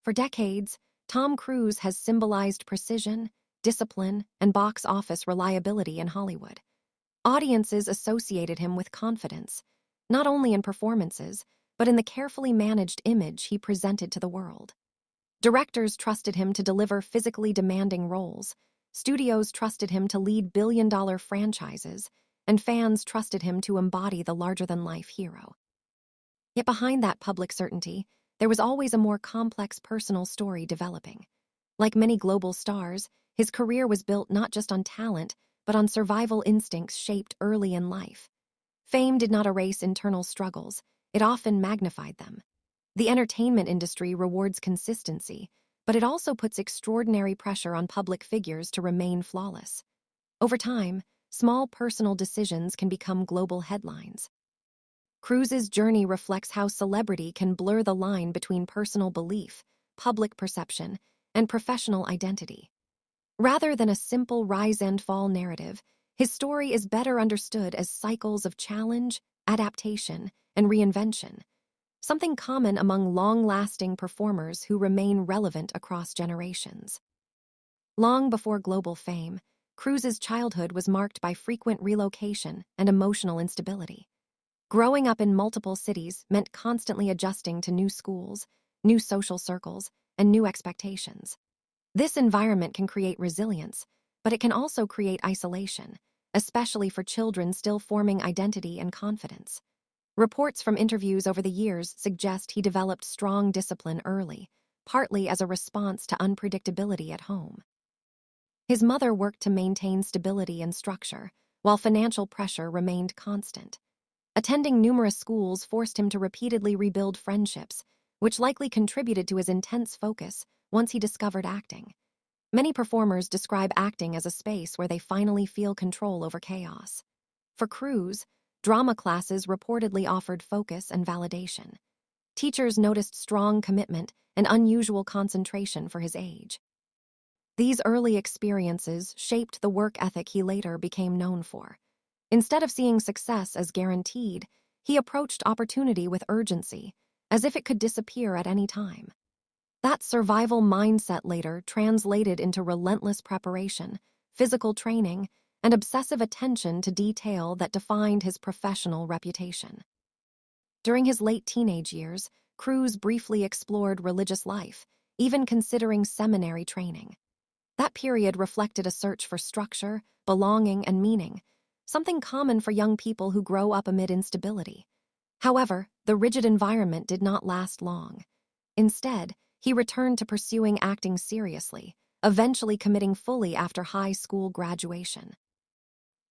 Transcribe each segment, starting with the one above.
For decades, Tom Cruise has symbolized precision, discipline, and box office reliability in Hollywood. Audiences associated him with confidence, not only in performances, but in the carefully managed image he presented to the world. Directors trusted him to deliver physically demanding roles, studios trusted him to lead billion-dollar franchises, and fans trusted him to embody the larger-than-life hero. Yet behind that public certainty, there was always a more complex personal story developing. Like many global stars, his career was built not just on talent, but on survival instincts shaped early in life. Fame did not erase internal struggles, it often magnified them. The entertainment industry rewards consistency, but it also puts extraordinary pressure on public figures to remain flawless. Over time, small personal decisions can become global headlines. Cruise's journey reflects how celebrity can blur the line between personal belief, public perception, and professional identity. Rather than a simple rise-and-fall narrative, his story is better understood as cycles of challenge, adaptation, and reinvention, something common among long-lasting performers who remain relevant across generations. Long before global fame, Cruise's childhood was marked by frequent relocation and emotional instability. Growing up in multiple cities meant constantly adjusting to new schools, new social circles, and new expectations. This environment can create resilience, but it can also create isolation, especially for children still forming identity and confidence. Reports from interviews over the years suggest he developed strong discipline early, partly as a response to unpredictability at home. His mother worked to maintain stability and structure, while financial pressure remained constant. Attending numerous schools forced him to repeatedly rebuild friendships, which likely contributed to his intense focus once he discovered acting. Many performers describe acting as a space where they finally feel control over chaos. For Cruise, drama classes reportedly offered focus and validation. Teachers noticed strong commitment and unusual concentration for his age. These early experiences shaped the work ethic he later became known for. Instead of seeing success as guaranteed, he approached opportunity with urgency, as if it could disappear at any time. That survival mindset later translated into relentless preparation, physical training, and obsessive attention to detail that defined his professional reputation. During his late teenage years, Cruise briefly explored religious life, even considering seminary training. That period reflected a search for structure, belonging, and meaning, something common for young people who grow up amid instability. However, the rigid environment did not last long. Instead, he returned to pursuing acting seriously, eventually committing fully after high school graduation.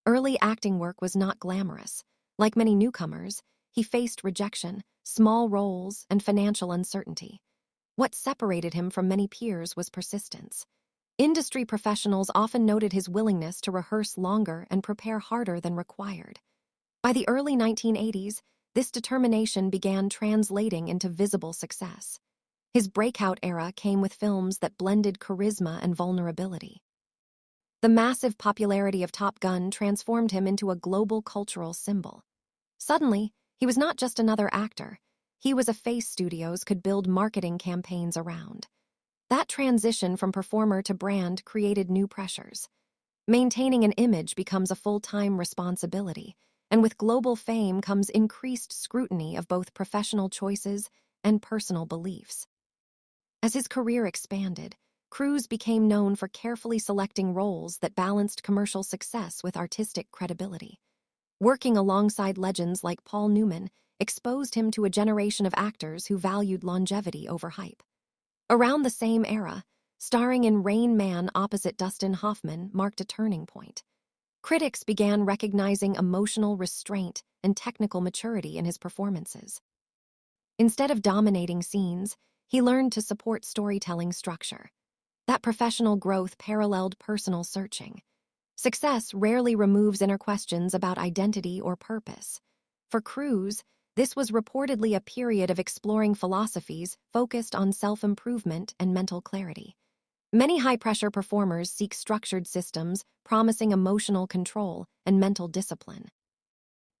Early acting work was not glamorous. Like many newcomers, he faced rejection, small roles, and financial uncertainty. What separated him from many peers was persistence. Industry professionals often noted his willingness to rehearse longer and prepare harder than required. By the early 1980s, this determination began translating into visible success. His breakout era came with films that blended charisma and vulnerability. The massive popularity of Top Gun transformed him into a global cultural symbol. Suddenly, he was not just another actor. He was a face studios could build marketing campaigns around. That transition from performer to brand created new pressures. Maintaining an image becomes a full-time responsibility, and with global fame comes increased scrutiny of both professional choices and personal beliefs. As his career expanded, Cruise became known for carefully selecting roles that balanced commercial success with artistic credibility. Working alongside legends like Paul Newman exposed him to a generation of actors who valued longevity over hype. Around the same era, starring in Rain Man opposite Dustin Hoffman marked a turning point. Critics began recognizing emotional restraint and technical maturity in his performances. Instead of dominating scenes, he learned to support storytelling structure. That professional growth paralleled personal searching. Success rarely removes inner questions about identity or purpose. For Cruise, this was reportedly a period of exploring philosophies focused on self-improvement and mental clarity. Many high-pressure performers seek structured systems, promising emotional control and mental discipline.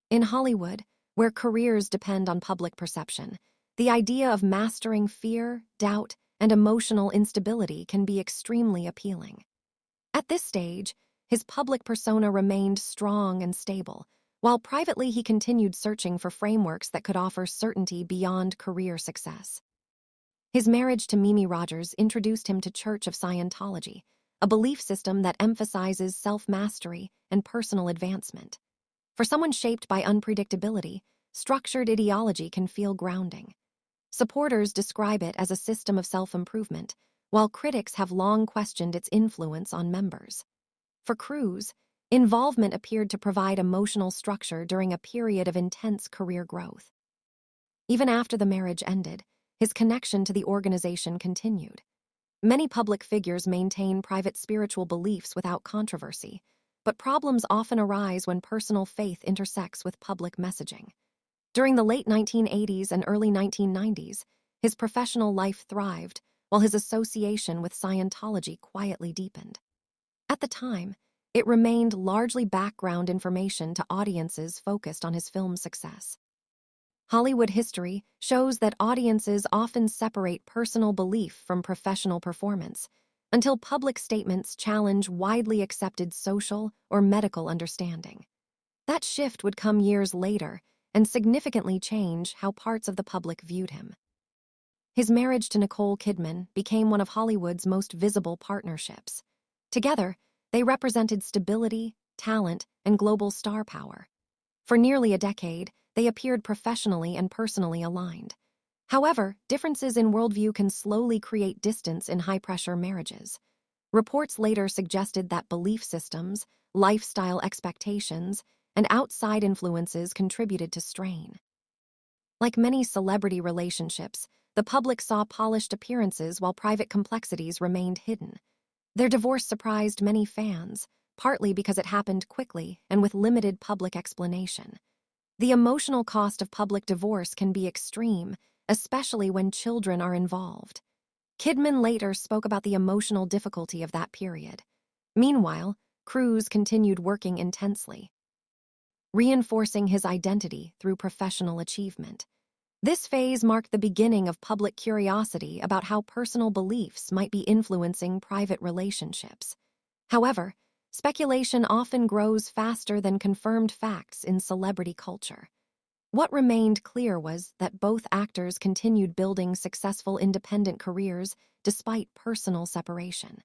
In Hollywood, where careers depend on public perception, the idea of mastering fear, doubt, and emotional instability can be extremely appealing. At this stage, his public persona remained strong and stable, while privately he continued searching for frameworks that could offer certainty beyond career success. His marriage to Mimi Rogers introduced him to Church of Scientology, a belief system that emphasizes self-mastery and personal advancement. For someone shaped by unpredictability, structured ideology can feel grounding. Supporters describe it as a system of self-improvement, while critics have long questioned its influence on members. For Cruz, involvement appeared to provide emotional structure during a period of intense career growth. Even after the marriage ended, his connection to the organization continued. Many public figures maintain private spiritual beliefs without controversy, but problems often arise when personal faith intersects with public messaging. During the late 1980s and early 1990s, his professional life thrived, while his association with Scientology quietly deepened. At the time, it remained largely background information to audiences focused on his film success. Hollywood history shows that audiences often separate personal belief from professional performance until public statements challenge widely accepted social or medical understanding. That shift would come years later and significantly change how parts of the public viewed him. His marriage to Nicole Kidman became one of Hollywood's most visible partnerships. Together, they represented stability, talent, and global star power. For nearly a decade, they appeared professionally and personally aligned. However, differences in worldview can slowly create distance in high-pressure marriages. Reports later suggested that belief systems, lifestyle expectations, and outside influences contributed to strain. Like many celebrity relationships, the public saw polished appearances while private complexities remained hidden. Their divorce surprised many fans, partly because it happened quickly and with limited public explanation. The emotional cost of public divorce can be extreme, especially when children are involved. Kidman later spoke about the emotional difficulty of that period. Meanwhile, Cruz continued working intensely, reinforcing his identity through professional achievement. This phase marked the beginning of public curiosity about how personal beliefs might be influencing private relationships. However, speculation often grows faster than confirmed facts in celebrity culture. What remained clear was that both actors continued building successful independent careers despite personal separation.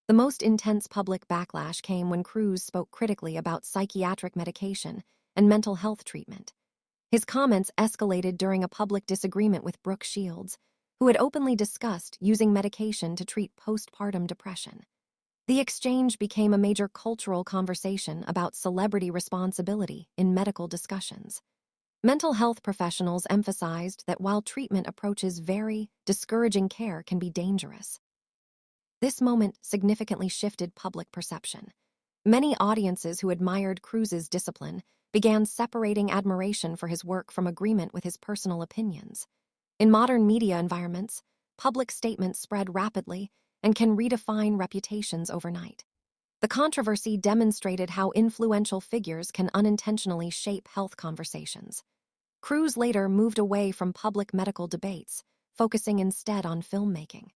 The most intense public backlash came when Cruz spoke critically about psychiatric medication and mental health treatment. His comments escalated during a public disagreement with Brooke Shields, who had openly discussed using medication to treat postpartum depression. The exchange became a major cultural conversation about celebrity responsibility in medical discussions. Mental health professionals emphasized that while treatment approaches vary, discouraging care can be dangerous. This moment significantly shifted public perception. Many audiences who admired Cruz's discipline began separating admiration for his work from agreement with his personal opinions. In modern media environments, public statements spread rapidly and can redefine reputations overnight. The controversy demonstrated how influential figures can unintentionally shape health conversations. Cruz later moved away from public medical debates, focusing instead on filmmaking.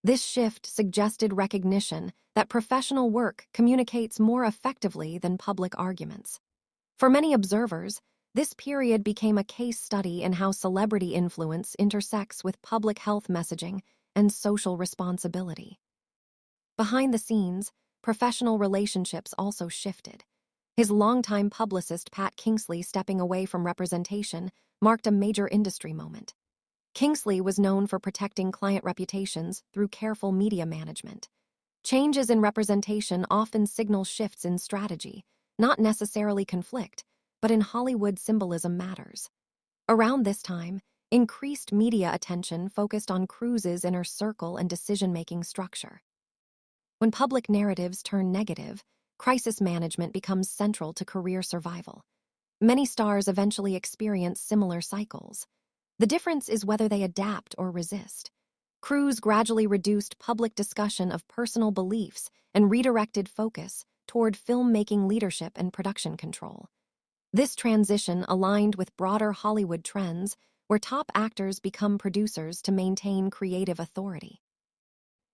This shift suggested recognition that professional work communicates more effectively than public arguments. For many observers, this period became a case study in how celebrity influence intersects with public health messaging and social responsibility. Behind the scenes, professional relationships also shifted. His longtime publicist Pat Kingsley stepping away from representation marked a major industry moment. Kingsley was known for protecting client reputations through careful media management. Changes in representation often signal shifts in strategy, not necessarily conflict, but in Hollywood symbolism matters. Around this time, increased media attention focused on Cruz's inner circle and decision-making structure. When public narratives turn negative, crisis management becomes central to career survival. Many stars eventually experience similar cycles. The difference is whether they adapt or resist. Cruz gradually reduced public discussion of personal beliefs and redirected focus toward filmmaking leadership and production control. This transition aligned with broader Hollywood trends, where top actors become producers to maintain creative authority.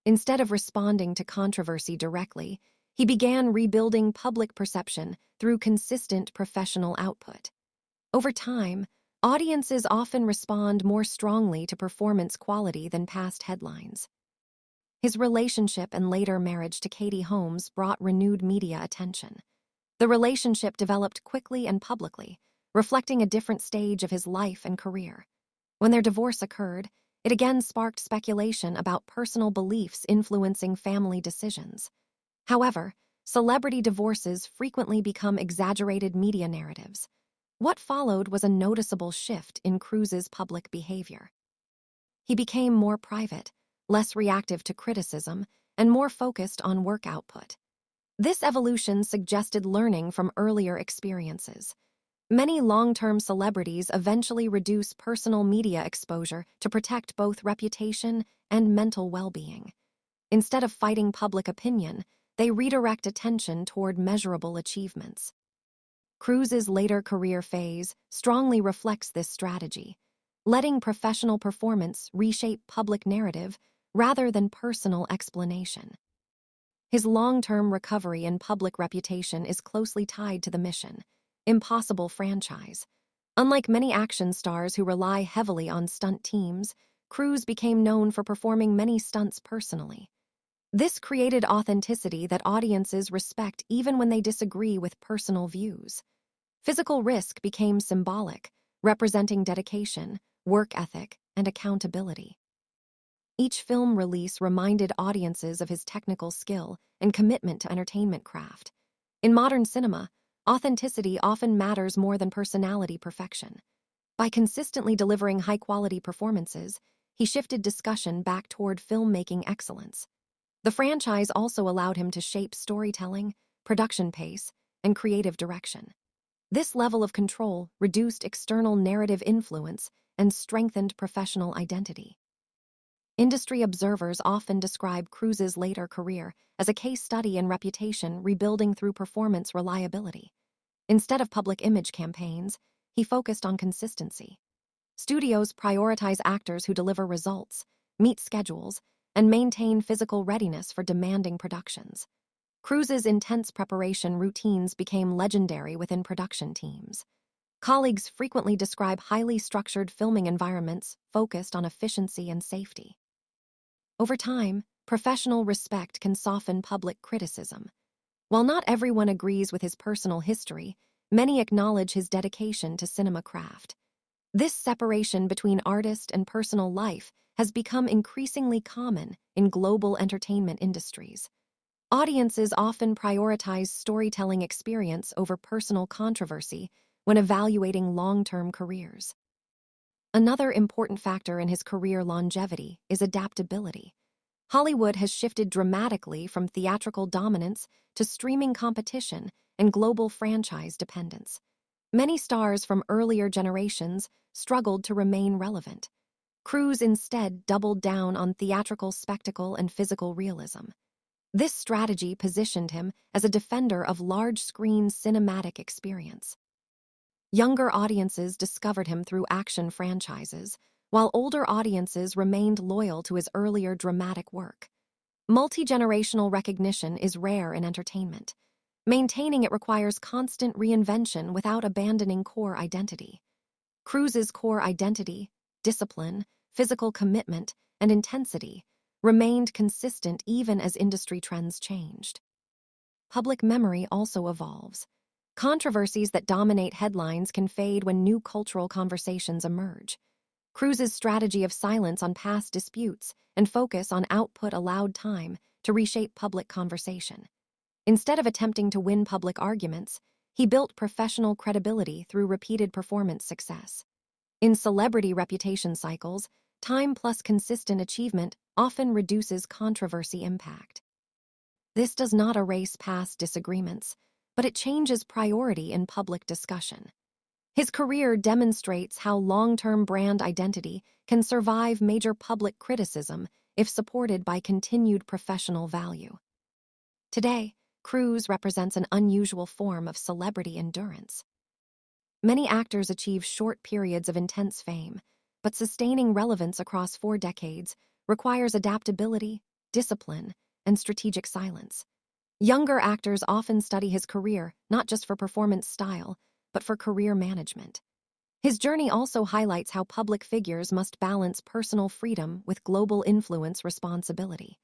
Instead of responding to controversy directly, he began rebuilding public perception through consistent professional output. Over time, audiences often respond more strongly to performance quality than past headlines. His relationship and later marriage to Katie Holmes brought renewed media attention. The relationship developed quickly and publicly, reflecting a different stage of his life and career. When their divorce occurred, it again sparked speculation about personal beliefs influencing family decisions. However, celebrity divorces frequently become exaggerated media narratives. What followed was a noticeable shift in Cruz's public behavior. He became more private, less reactive to criticism, and more focused on work output. This evolution suggested learning from earlier experiences. Many long-term celebrities eventually reduce personal media exposure to protect both reputation and mental well-being. Instead of fighting public opinion, they redirect attention toward measurable achievements. Cruz's later career phase strongly reflects this strategy, letting professional performance reshape public narrative rather than personal explanation. His long-term recovery and public reputation is closely tied to the mission, Impossible franchise. Unlike many action stars who rely heavily on stunt teams, Cruz became known for performing many stunts personally. This created authenticity that audiences respect even when they disagree with personal views. Physical risk became symbolic, representing dedication, work ethic, and accountability. Each film release reminded audiences of his technical skill and commitment to entertainment craft. In modern cinema, authenticity often matters more than personality perfection. By consistently delivering high-quality performances, he shifted discussion back toward filmmaking excellence. The franchise also allowed him to shape storytelling, production pace, and creative direction. This level of control reduced external narrative influence and strengthened professional identity. Industry observers often describe Cruz's later career as a case study in reputation rebuilding through performance reliability. Instead of public image campaigns, he focused on consistency. Studios prioritize actors who deliver results, meet schedules, and maintain physical readiness for demanding productions. Cruz's intense preparation routines became legendary within production teams. Colleagues frequently describe highly structured filming environments focused on efficiency and safety. Over time, professional respect can soften public criticism. While not everyone agrees with his personal history, many acknowledge his dedication to cinema craft. This separation between artist and personal life has become increasingly common in global entertainment industries. Audiences often prioritize storytelling experience over personal controversy when evaluating long-term careers. Another important factor in his career longevity is adaptability. Hollywood has shifted dramatically from theatrical dominance to streaming competition and global franchise dependence. Many stars from earlier generations struggled to remain relevant. Cruz instead doubled down on theatrical spectacle and physical realism. This strategy positioned him as a defender of large-screen cinematic experience. Younger audiences discovered him through action franchises, while older audiences remained loyal to his earlier dramatic work. Multi-generational recognition is rare in entertainment. Maintaining it requires constant reinvention without abandoning core identity. Cruz's core identity, discipline, physical commitment, and intensity remained consistent even as industry trends changed. Public memory also evolves. Controversies that dominate headlines can fade when new cultural conversations emerge. Cruz's strategy of silence on past disputes and focus on output allowed time to reshape public conversation. Instead of attempting to win public arguments, he built professional credibility through repeated performance success. In celebrity reputation cycles, time plus consistent achievement often reduces controversy impact. This does not erase past disagreements, but it changes priority in public discussion. His career demonstrates how long-term brand identity can survive major public criticism if supported by continued professional value. Today, Cruz represents an unusual form of celebrity endurance. Many actors achieve short periods of intense fame, but sustaining relevance across 4 decades requires adaptability, discipline, and strategic silence. Younger actors often study his career not just for performance style, but for career management. His journey also highlights how public figures must balance personal freedom with global influence responsibility.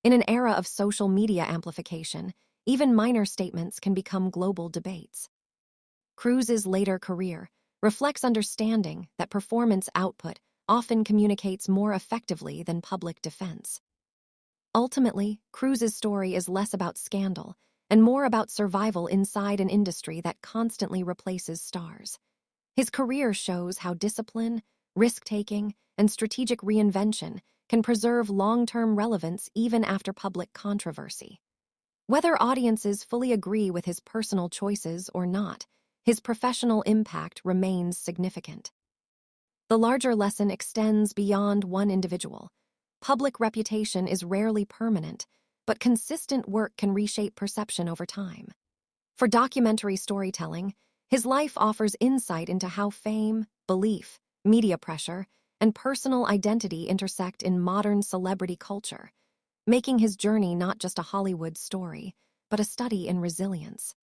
In an era of social media amplification, even minor statements can become global debates. Cruise's later career reflects understanding that performance output often communicates more effectively than public defense. Ultimately, Cruise's story is less about scandal and more about survival inside an industry that constantly replaces stars. His career shows how discipline, risk-taking, and strategic reinvention can preserve long-term relevance even after public controversy. Whether audiences fully agree with his personal choices or not, his professional impact remains significant. The larger lesson extends beyond one individual. Public reputation is rarely permanent, but consistent work can reshape perception over time. For documentary storytelling, his life offers insight into how fame, belief, media pressure, and personal identity intersect in modern celebrity culture, making his journey not just a Hollywood story, but a study in resilience.